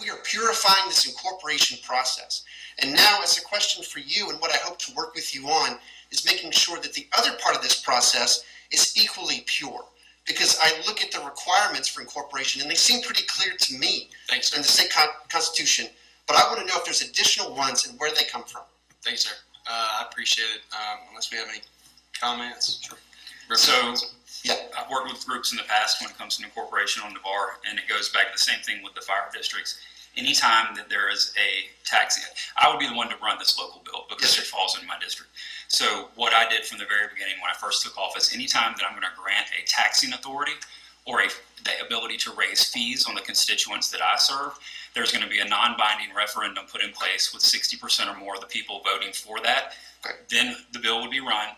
we are purifying this incorporation process. And now, as a question for you, and what I hope to work with you on, is making sure that the other part of this process is equally pure. Because I look at the requirements for incorporation, and they seem pretty clear to me in the state constitution. But I want to know if there's additional ones and where they come from. Thank you, sir. I appreciate it. Unless we have any comments. Sure. So, yeah, I've worked with groups in the past when it comes to incorporation on the bar, and it goes back to the same thing with the fire districts. Anytime that there is a taxing, I would be the one to run this local bill because it falls into my district. So what I did from the very beginning when I first took office, anytime that I'm going to grant a taxing authority or the ability to raise fees on the constituents that I serve, there's going to be a non-binding referendum put in place with 60% or more of the people voting for that. Okay. Then the bill would be run.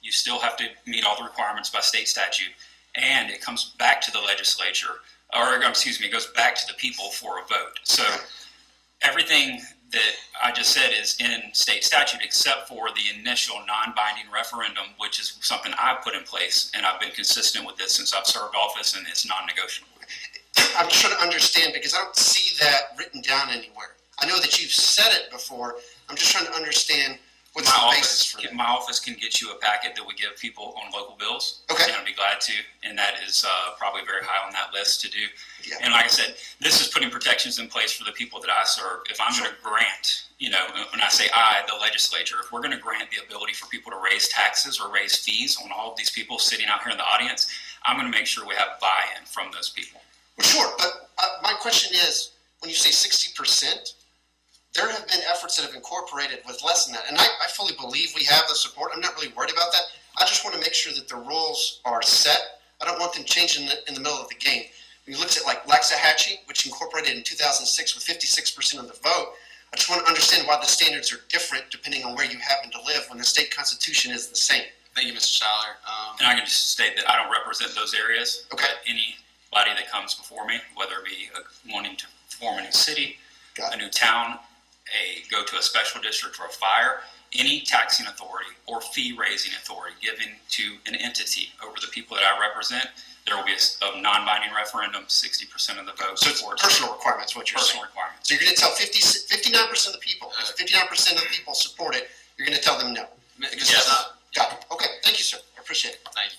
You still have to meet all the requirements by state statute, and it comes back to the legislature, or excuse me, it goes back to the people for a vote. So everything that I just said is in state statute except for the initial non-binding referendum, which is something I put in place, and I've been consistent with this since I've served office, and it's non-negotiable. I'm just trying to understand because I don't see that written down anywhere. I know that you've said it before. I'm just trying to understand what's the basis for that. My office can get you a packet that we give people on local bills. Okay. And I'd be glad to, and that is probably very high on that list to do. Yeah. And like I said, this is putting protections in place for the people that I serve. If I'm going to grant, when I say I, the legislature, if we're going to grant the ability for people to raise taxes or raise fees on all of these people sitting out here in the audience, I'm going to make sure we have buy-in from those people. Well, sure, but my question is, when you say 60%, there have been efforts that have incorporated with less than that. And I fully believe we have the support. I'm not really worried about that. I just want to make sure that the rules are set. I don't want them changing in the middle of the game. When you looked at like Waxahachie, which incorporated in 2006 with 56% of the vote, I just want to understand why the standards are different depending on where you happen to live when the state constitution is the same. Thank you, Mr. Schaller. And I can just state that I don't represent those areas. Okay. Anybody that comes before me, whether it be wanting to form a new city, Got a it. new town, go to a special district or a fire, any taxing authority or fee-raising authority given to an entity over the people that I represent, there will be a non-binding referendum, 60% of the vote. So it's personal requirements, what you're Personal saying. requirements. So you're going to tell 59% of the people, if 59% of the people support it, you're going to tell them no. Yes. Got it. Okay, thank you, sir. I appreciate it. Thank you.